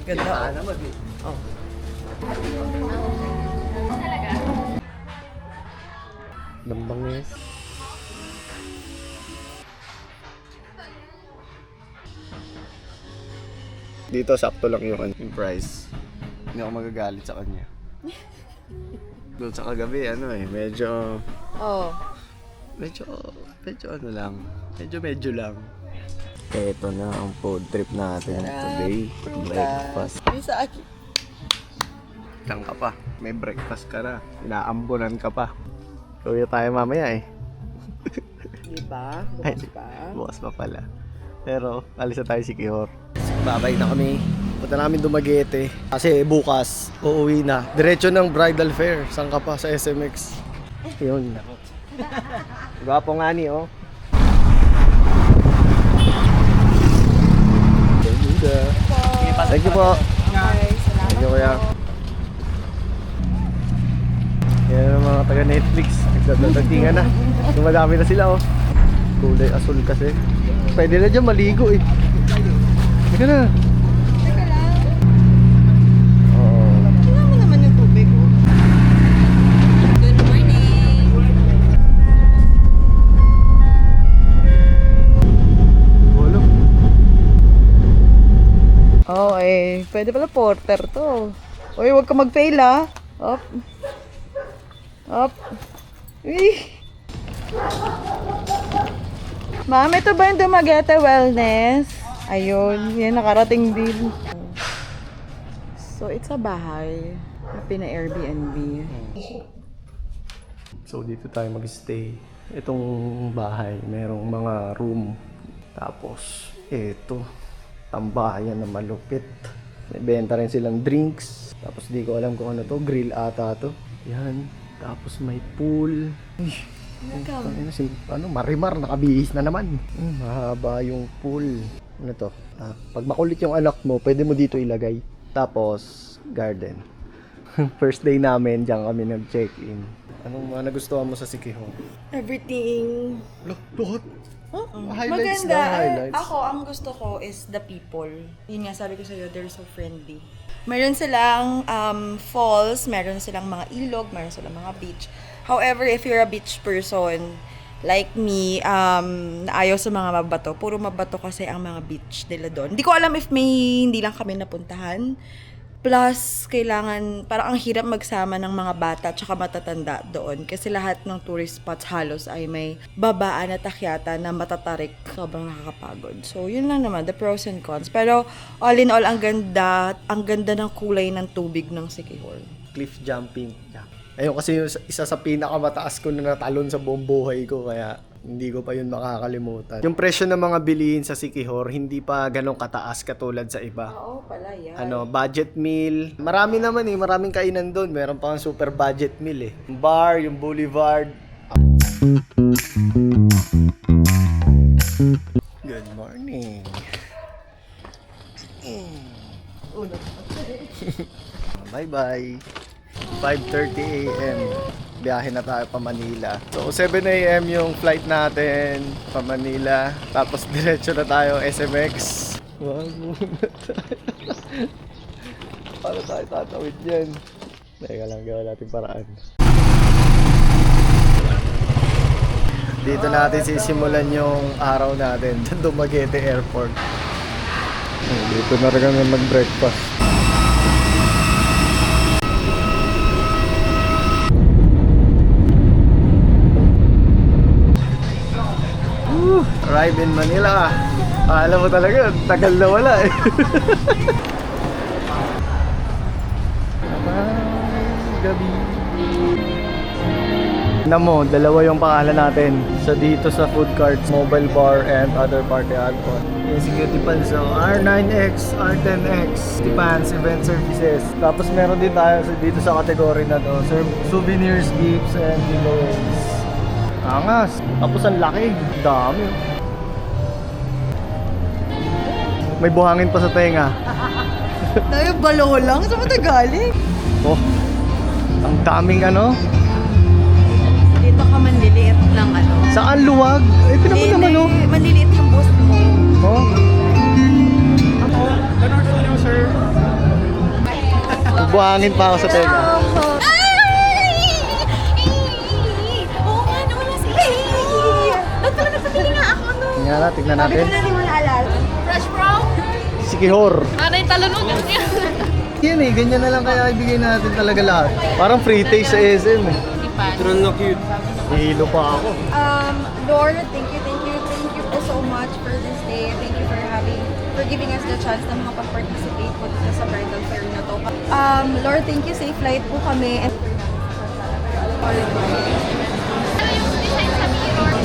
Ganda. Naman eh. Oh. Talaga? Lambangis. Dito sakto lang yung price. Hindi ako magagalit sa kanya. Doon sa kagabi, medyo ano lang. Medyo lang. Ito na ang food trip natin today. Breakfast. Ay, sa akin. Lang ka pa. May breakfast ka na. Inaambunan ka pa. Kaya tayo mamaya eh. Diba? Ay, Bukas pa. bukas pa pala. Pero, alis na tayo si Kihor. Babay na kami. Punta namin Dumaguete. Kasi bukas, uuwi na. Diretso ng bridal fair. Saan ka pa? Sa SMX. Yun. Gwapo nga ni, oh. Thank you po. Okay, salamat. Thank you, kuya. Yan ang mga taga Netflix. Nagdadatingan na. Dumadami na sila, oh. Kulay asul kasi. Pwede na dyan maligo eh. Teka na. Teka lang. Oo. Tingnan mo naman yung tubig, oh. Good morning. Walo. Okay, pwede pala porter to. Uy, huwag ka mag-fail ah. Up. Up. Uy. Ma'am, ito ba yung Dumaguete Wellness? Ayun, yan nakarating din. So, it's a bahay na pina-Airbnb. So dito tayo mag-stay. Itong bahay, merong mga room. Tapos, ito. Tambayan na malupit. May benta rin silang drinks. Tapos di ko alam kung ano to. Grill ata to. Yan. Tapos may pool. Uy. Marimar, nakabihis na naman. Mahaba yung pool. Ano to? Pag makulit yung anak mo, pwede mo dito ilagay. Tapos, garden. First day namin, diyan kami nag-check-in. Anong mga nagustuhan mo sa Siquijor? Everything. Lahat? Huh? Highlights Maganda. na, highlights. Ako, ang gusto ko is the people. Yun nga, sabi ko sa'yo, they're so friendly. Meron silang falls, meron silang mga ilog, meron silang mga beach. However, if you're a beach person, like me, ayaw sa mga mabato. Puro mabato kasi ang mga beach nila doon. Hindi ko alam if may hindi lang kami napuntahan. Plus, kailangan, parang ang hirap magsama ng mga bata at saka matatanda doon. Kasi lahat ng tourist spots halos ay may babaan at akyata na matatarik. Sobrang nakakapagod. So, yun lang naman, the pros and cons. Pero, all in all, ang ganda ng kulay ng tubig ng Siquijor. Cliff jumping. Yeah. Ayun kasi yung isa sa pinakamataas ko na natalon sa buong buhay ko. Kaya hindi ko pa yun makakalimutan. Yung presyo ng mga bilihin sa Siquijor, hindi pa ganun kataas katulad sa iba. Oo pala yan. Budget meal. Marami naman eh, maraming kainan doon. Meron pa ang super budget meal eh. Yung bar, yung boulevard. Good morning. Bye-bye. 5:30 a.m. Biyahe na tayo pa Manila. So 7 a.m. yung flight natin pa Manila. Tapos diretso na tayo SMX. Wag muna tayo. Paano tayo tatawid dyan? Teka lang, gawa natin paraan. Dito natin sisimulan yung araw natin. Dumaguete Airport. Dito na rin kami mag-breakfast. Arrive in Manila. Alam mo talaga, tagal na wala eh. Gabi. Namo, dalawa yung pangalan natin. So dito sa food carts, mobile bar and other party add-on. Yung security pans, so R9X, R10X, Tipans, event services. Tapos meron din tayo dito sa kategory na to, souvenirs, gifts, and giveaways. Angas. Tapos ang laki. Dami. May buhangin pa sa tenga. Tayo balo lang? Saan mo ito galing? Oh, ang daming ano. Dito ka manliliit lang ano. Saan luwag? Eh, tinan mo naman oh. Manliliit yung boost mo. Oh. Ganun sa inyo, sir. Magbuhangin pa ako sa tenga. Oo nga, wala si Ba't pala nagpapili nga ako, no? Tingnan natin. Sabi ko na ni Wala Alal. Fresh bro? Sikihor. Aray, talunod yun yan. Yan eh, ganyan na lang kaya ibigay natin talaga lahat. Parang free taste sa SM eh. Ipan. Nahilo pa ako. Lord, thank you po so much for this day. Thank you for giving us the chance na makapag-participate po dito sa bridal fair na to. Lord, thank you. Safe flight po kami. And Ano yung design sa mirror?